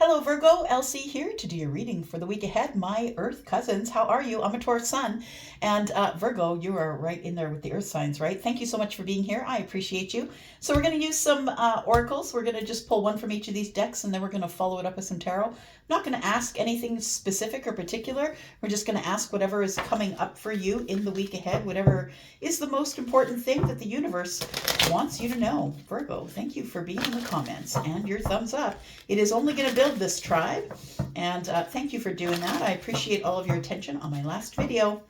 Hello, Virgo. Elsie here to do your reading for the week ahead. My Earth cousins, how are you? I'm a Taurus sun. And Virgo, you are right in there with the Earth signs, right? Thank you so much for being here. I appreciate you. So we're going to use some oracles. We're going to just pull one from each of these decks, and then we're going to follow it up with some tarot. I'm not going to ask anything specific or particular. We're just going to ask whatever is coming up for you in the week ahead, whatever is the most important thing that the universe wants you to know. Virgo, thank you for being in the comments and your thumbs up. It is only going to build this tribe, and thank you for doing that. I appreciate all of your attention on my last video.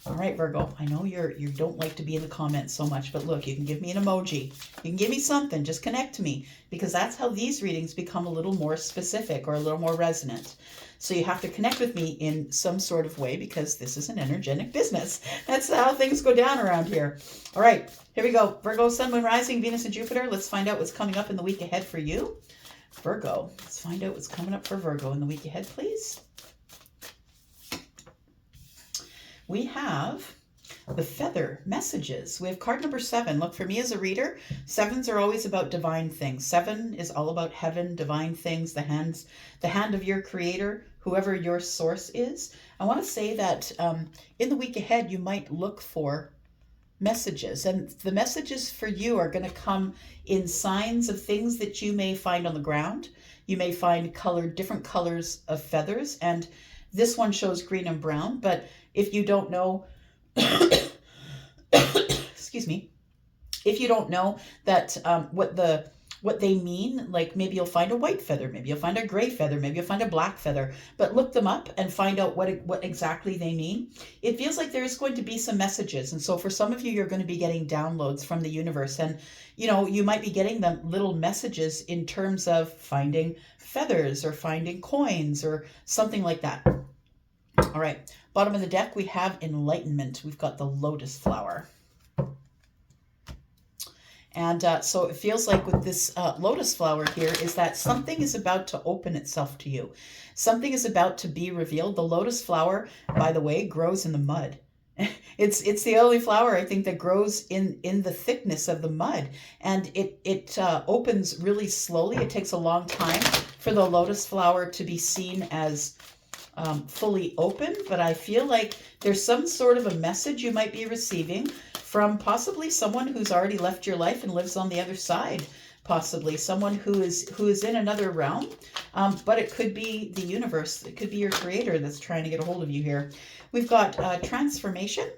All right, Virgo, I know you don't like to be in the comments so much, but look, you can give me an emoji. You can give me something. Just connect to me, because that's how these readings become a little more specific or a little more resonant. So you have to connect with me in some sort of way, because this is an energetic business. That's how things go down around here. All right, here we go. Virgo, Sun, Moon, Rising, Venus, and Jupiter. Let's find out what's coming up in the week ahead for you. Virgo, let's find out what's coming up for Virgo in the week ahead, please. We have the feather messages. We have card number 7. Look, for me as a reader, 7s are always about divine things. 7 is all about heaven, divine things, the hand of your creator, whoever your source is. I want to say that in the week ahead, you might look for messages, and the messages for you are going to come in signs of things that you may find on the ground. You may find different colors of feathers, and this one shows green and brown, but if you don't know, excuse me, if you don't know that what they mean, like maybe you'll find a white feather, maybe you'll find a gray feather, maybe you'll find a black feather, but look them up and find out what exactly they mean. It feels like there's going to be some messages, and so for some of you, you're going to be getting downloads from the universe, and you might be getting them little messages in terms of finding feathers or finding coins or something like that. All right, bottom of the deck, we have enlightenment. We've got the lotus flower. And so it feels like with this lotus flower here is that something is about to open itself to you. Something is about to be revealed. The lotus flower, by the way, grows in the mud. It's the only flower, I think, that grows in the thickness of the mud. And it opens really slowly. It takes a long time for the lotus flower to be seen as fully open, but I feel like there's some sort of a message you might be receiving from possibly someone who's already left your life and lives on the other side, possibly someone who is in another realm, but it could be the universe, it could be your creator that's trying to get a hold of you here. We've got transformation.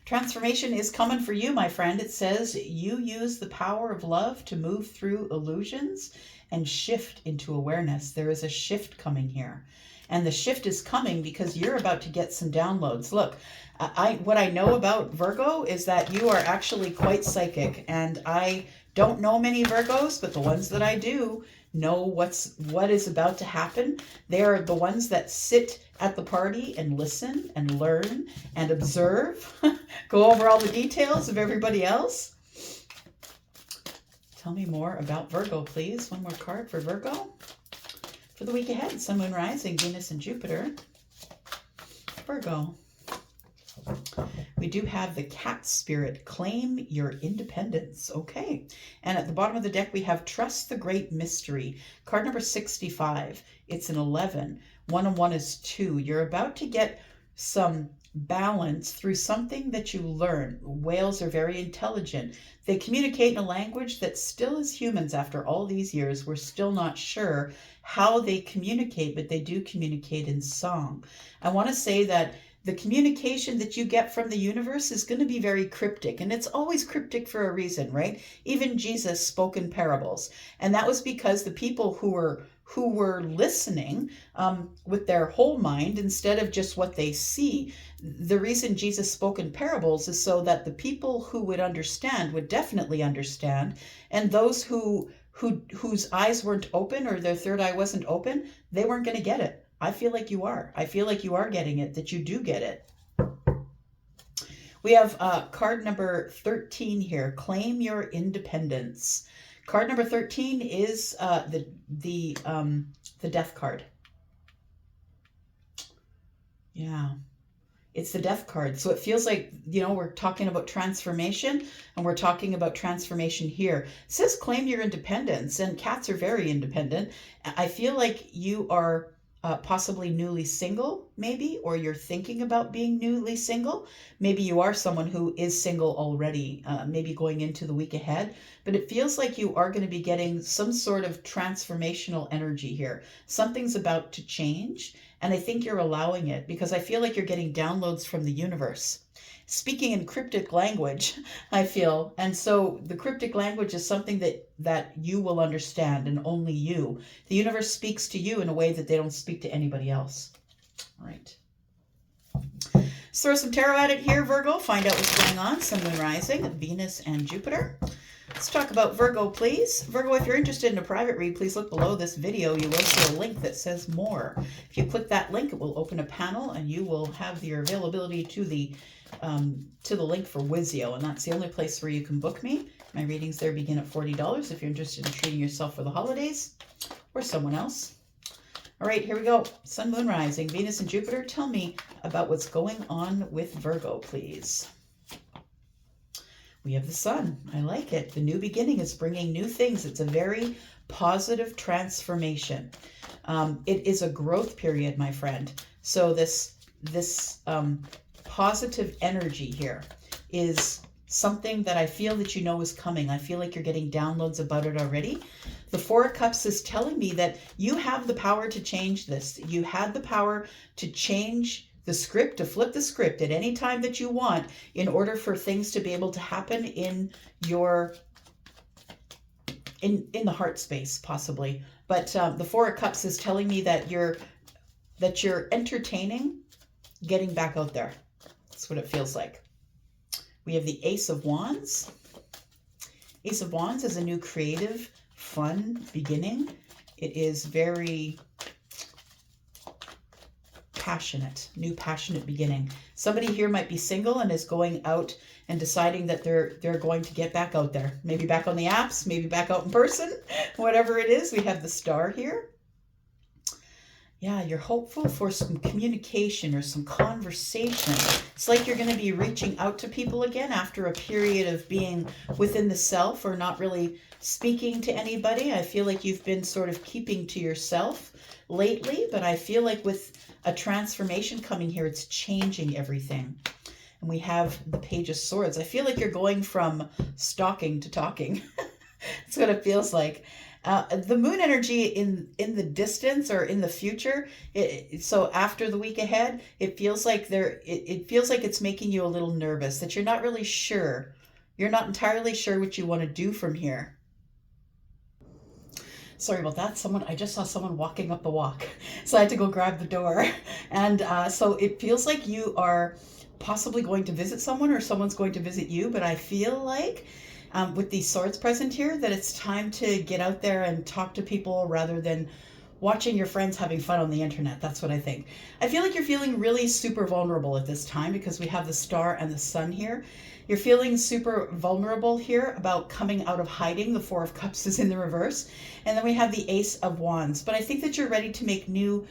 Transformation is coming for you, my friend. It says you use the power of love to move through illusions and shift into awareness. There is a shift coming here. And the shift is coming because you're about to get some downloads. Look, what I know about Virgo is that you are actually quite psychic. And I don't know many Virgos, but the ones that I do know what is about to happen. They are the ones that sit at the party and listen and learn and observe, go over all the details of everybody else. Tell me more about Virgo, please. One more card for Virgo. For the week ahead, Sun, Moon, Rising, Venus, and Jupiter. Virgo. We do have the cat spirit. Claim your independence. Okay. And at the bottom of the deck, we have Trust the Great Mystery. Card number 65. It's an 11. 1 and 1 is 2. You're about to get some balance through something that you learn. Whales are very intelligent. They communicate in a language that still, as humans, after all these years, we're still not sure how they communicate, but they do communicate in song. I want to say that the communication that you get from the universe is going to be very cryptic, and it's always cryptic for a reason, right? Even Jesus spoke in parables, and that was because the people who were listening with their whole mind instead of just what they see. The reason Jesus spoke in parables is so that the people who would understand would definitely understand, and those whose eyes weren't open or their third eye wasn't open, they weren't going to get it. I feel like you are. I feel like you are getting it, that you do get it. We have card number 13 here. Claim your independence. Card number 13 is the death card. Yeah. It's the Death card. So it feels like, we're talking about transformation, and we're talking about transformation here. It says claim your independence, and cats are very independent. I feel like you are possibly newly single, maybe, or you're thinking about being newly single. Maybe you are someone who is single already, maybe going into the week ahead. But it feels like you are going to be getting some sort of transformational energy here. Something's about to change, and I think you're allowing it because I feel like you're getting downloads from the universe. Speaking in cryptic language, I feel. And so the cryptic language is something that you will understand, and only you. The universe speaks to you in a way that they don't speak to anybody else. All right. Let's throw some tarot at it here, Virgo. Find out what's going on. Sun, Moon, Rising, Venus, and Jupiter. Let's talk about Virgo, please. Virgo, if you're interested in a private read, please look below this video. You will see a link that says more. If you click that link, it will open a panel, and you will have your availability to the link for Wizio, and that's the only place where you can book me. My readings there begin at $40 if you're interested in treating yourself for the holidays or someone else. All right, here we go. Sun, Moon, Rising, Venus, and Jupiter. Tell me about what's going on with Virgo, please. We have the Sun. I like it. The new beginning is bringing new things. It's a very positive transformation. It is a growth period, my friend. So this positive energy here is something that I feel that is coming. I feel like you're getting downloads about it already. The Four of Cups is telling me that you have the power to change this. You had the power to change the script, to flip the script at any time that you want in order for things to be able to happen in your in the heart space, possibly. But the Four of Cups is telling me that you're entertaining getting back out there. That's what it feels like. We have the Ace of Wands. Ace of Wands is a new creative, fun beginning. It is very passionate, new passionate beginning. Somebody here might be single and is going out and deciding that they're going to get back out there. Maybe back on the apps, maybe back out in person, whatever it is. We have the Star here. Yeah, you're hopeful for some communication or some conversation. It's like you're going to be reaching out to people again after a period of being within the self or not really speaking to anybody. I feel like you've been sort of keeping to yourself lately, but I feel like with a transformation coming here, it's changing everything. And we have the Page of Swords. I feel like you're going from stalking to talking. That's what it feels like. The moon energy in the distance or in the future, so after the week ahead, it feels like it feels like it's making you a little nervous, that you're not really sure. You're not entirely sure what you want to do from here. Sorry about that. I just saw someone walking up the walk, so I had to go grab the door. And so it feels like you are possibly going to visit someone or someone's going to visit you, but I feel like with these swords present here, that it's time to get out there and talk to people rather than watching your friends having fun on the internet. That's what I think. I feel like you're feeling really super vulnerable at this time because we have the Star and the Sun here. You're feeling super vulnerable here about coming out of hiding. The Four of Cups is in the reverse. And then we have the Ace of Wands. But I think that you're ready to make new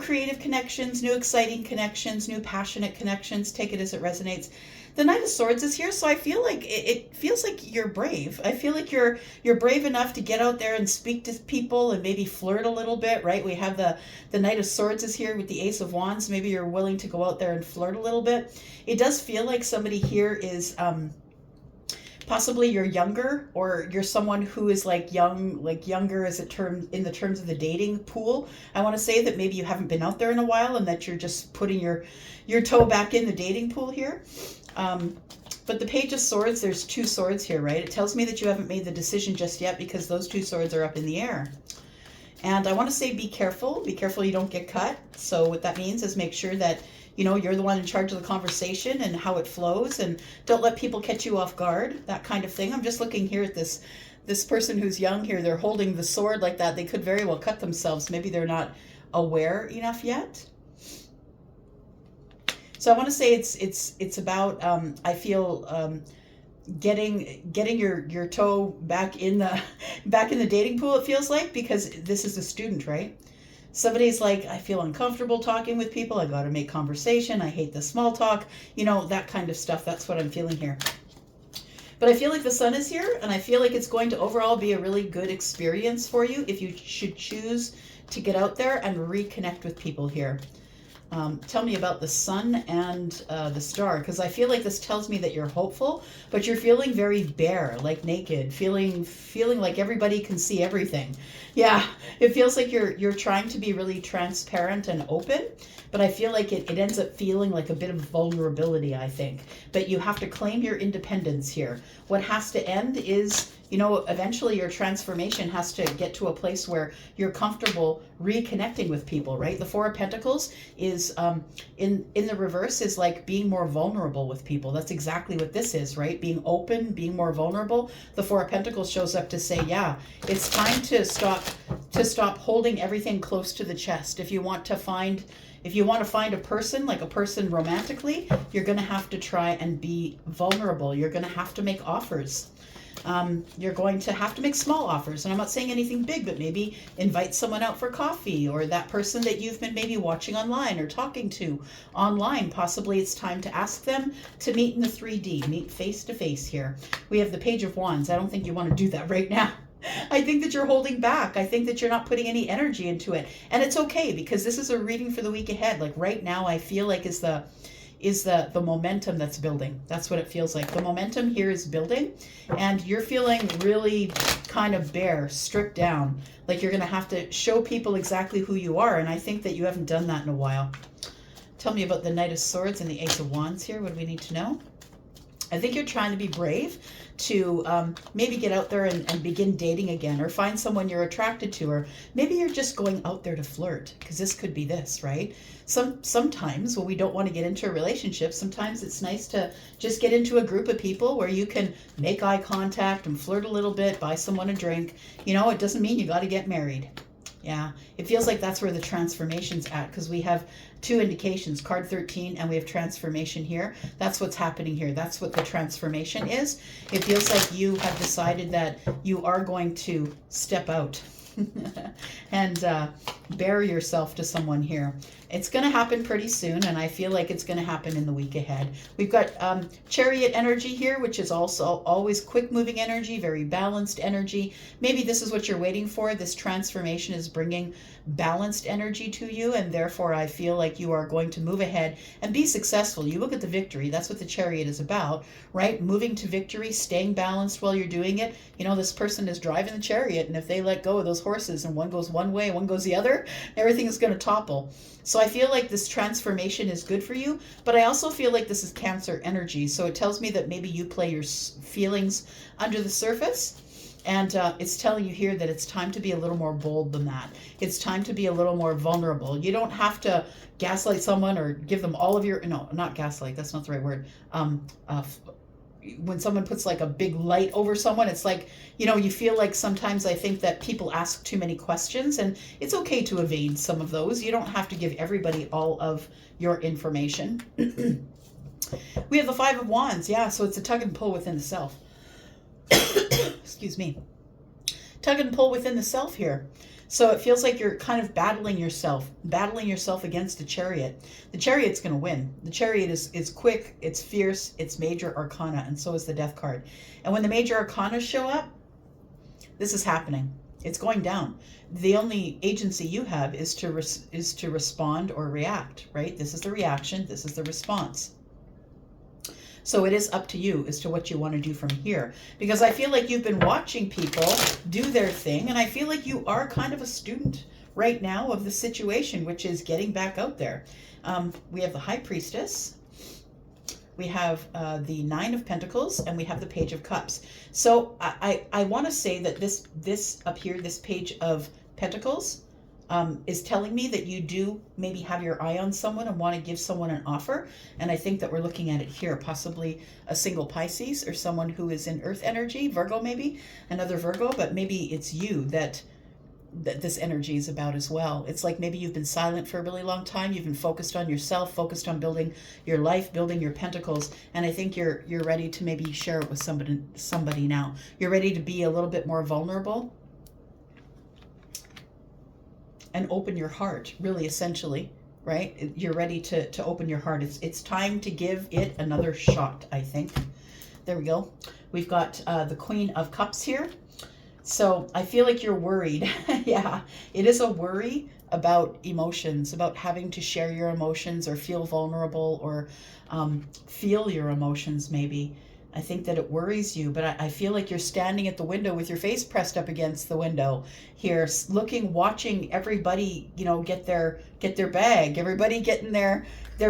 creative connections, new exciting connections, new passionate connections. Take it as it resonates. The Knight of Swords is here, so I feel like it feels like you're brave. I feel like you're brave enough to get out there and speak to people and maybe flirt a little bit, right? We have the Knight of Swords is here with the Ace of Wands. Maybe you're willing to go out there and flirt a little bit. It does feel like somebody here is possibly you're younger, or you're someone who is younger as in the terms of the dating pool. I want to say that maybe you haven't been out there in a while and that you're just putting your toe back in the dating pool here. But the Page of Swords, there's two swords here, right? It tells me that you haven't made the decision just yet because those two swords are up in the air. And I want to say be careful you don't get cut. So what that means is make sure that you're the one in charge of the conversation and how it flows, and don't let people catch you off guard, that kind of thing. I'm just looking here at this person who's young here. They're holding the sword like that. They could very well cut themselves. Maybe they're not aware enough yet. So I want to say it's about I feel getting your toe back in the dating pool. It feels like, because this is a student, right? Somebody's like, I feel uncomfortable talking with people. I got to make conversation. I hate the small talk. You know, that kind of stuff. That's what I'm feeling here. But I feel like the sun is here, and I feel like it's going to overall be a really good experience for you if you should choose to get out there and reconnect with people here. Tell me about the sun and the star, because I feel like this tells me that you're hopeful, but you're feeling very bare, like naked, feeling like everybody can see everything. Yeah, it feels like you're trying to be really transparent and open, but I feel like it ends up feeling like a bit of vulnerability, I think. But you have to claim your independence here. What has to end is, you know, eventually your transformation has to get to a place where you're comfortable reconnecting with people, right? The Four of Pentacles is in the reverse is like being more vulnerable with people. That's exactly what this is, right? Being open, being more vulnerable. The Four of Pentacles shows up to say, yeah, it's time to stop holding everything close to the chest. If you want to find a person, like a person romantically, you're going to have to try and be vulnerable. You're going to have to make offers. You're going to have to make small offers. And I'm not saying anything big, but maybe invite someone out for coffee, or that person that you've been maybe watching online or talking to online. Possibly it's time to ask them to meet in the 3D, meet face to face here. We have the Page of Wands. I don't think you want to do that right now. I think that you're holding back. I think that you're not putting any energy into it. And it's okay, because this is a reading for the week ahead. Like right now, I feel like is the momentum that's building. That's what it feels like. The momentum here is building, and you're feeling really kind of bare, stripped down. Like you're going to have to show people exactly who you are. And I think that you haven't done that in a while. Tell me about the Knight of Swords and the Ace of Wands here. What do we need to know? I think you're trying to be brave to maybe get out there and begin dating again, or find someone you're attracted to, or maybe you're just going out there to flirt, because this could be this, right? Sometimes when we don't want to get into a relationship, sometimes it's nice to just get into a group of people where you can make eye contact and flirt a little bit, buy someone a drink. You know, it doesn't mean you got to get married. Yeah, it feels like that's where the transformation's at, because we have two indications, card 13, and we have transformation here. That's what's happening here. That's what the transformation is. It feels like you have decided that you are going to step out and bare yourself to someone here. It's going to happen pretty soon, and I feel like it's going to happen in the week ahead. We've got Chariot energy here, which is also always quick-moving energy, very balanced energy. Maybe this is what you're waiting for. This transformation is bringing balanced energy to you, and therefore I feel like you are going to move ahead and be successful. You look at the victory. That's what the Chariot is about, right? Moving to victory, staying balanced while you're doing it. You know, this person is driving the chariot, and if they let go of those horses and one goes one way, one goes the other, everything is going to topple. So I feel like this transformation is good for you, but I also feel like this is Cancer energy. So it tells me that maybe you play your feelings under the surface. And it's telling you here that it's time to be a little more bold than that. It's time to be a little more vulnerable. You don't have to gaslight someone or give them all of your, no, not gaslight, that's not the right word. When someone puts like a big light over someone, it's like, you know, you feel like sometimes I think that people ask too many questions, and it's okay to evade some of those. You don't have to give everybody all of your information. We have the Five of Wands. Yeah, so it's a tug and pull within the self. Excuse me. Tug and pull within the self here. So it feels like you're kind of battling yourself against the Chariot. The Chariot's going to win. The Chariot is quick, it's fierce, it's major arcana, and so is the Death card. And when the major arcana show up, this is happening. It's going down. The only agency you have is to respond or react, right? This is the reaction, this is the response. So it is up to you as to what you want to do from here. Because I feel like you've been watching people do their thing, and I feel like you are kind of a student right now of the situation, which is getting back out there. We have the High Priestess. We have the Nine of Pentacles, and we have the Page of Cups. So I want to say that this up here, this Page of Pentacles, is telling me that you do maybe have your eye on someone and want to give someone an offer. And I think that we're looking at it here, possibly a single Pisces or someone who is in earth energy, Virgo maybe, another Virgo, but maybe it's you that this energy is about as well. It's like maybe you've been silent for a really long time. You've been focused on yourself, focused on building your life, building your pentacles. And I think you're ready to maybe share it with somebody now. You're ready to be a little bit more vulnerable. and open your heart, really, essentially, right? You're ready to open your heart. It's time to give it another shot, I think. There we go. We've got the Queen of Cups here. So I feel like you're worried. Yeah, it is a worry about emotions, about having to share your emotions or feel vulnerable or feel your emotions, maybe. I think that it worries you, but I feel like you're standing at the window with your face pressed up against the window here, looking, watching everybody, get their bag, everybody getting their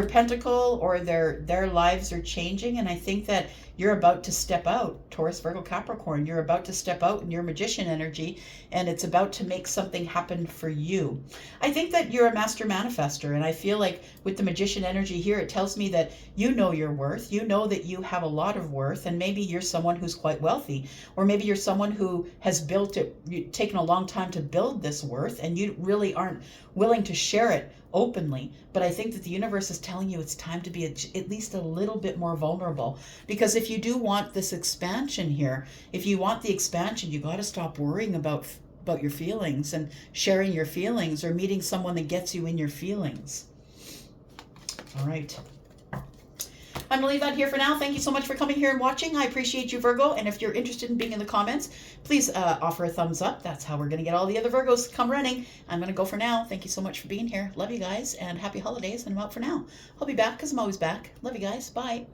pentacle, or their lives are changing. And I think that you're about to step out, Taurus, Virgo, Capricorn. You're about to step out in your magician energy, and it's about to make something happen for you. I think that you're a master manifester, and I feel like with the magician energy here, it tells me that you know your worth. You know that you have a lot of worth, and maybe you're someone who's quite wealthy, or maybe you're someone who has built it, taken a long time to build this worth, and you really aren't willing to share it openly. But I think that the universe is telling you it's time to be at least a little bit more vulnerable, because if you do want this expansion here, if you want the expansion, you got to stop worrying about your feelings and sharing your feelings or meeting someone that gets you in your feelings. All right. I'm going to leave that here for now. Thank you so much for coming here and watching. I appreciate you, Virgo. And if you're interested in being in the comments, please offer a thumbs up. That's how we're going to get all the other Virgos to come running. I'm going to go for now. Thank you so much for being here. Love you guys, and happy holidays. And I'm out for now. I'll be back because I'm always back. Love you guys. Bye.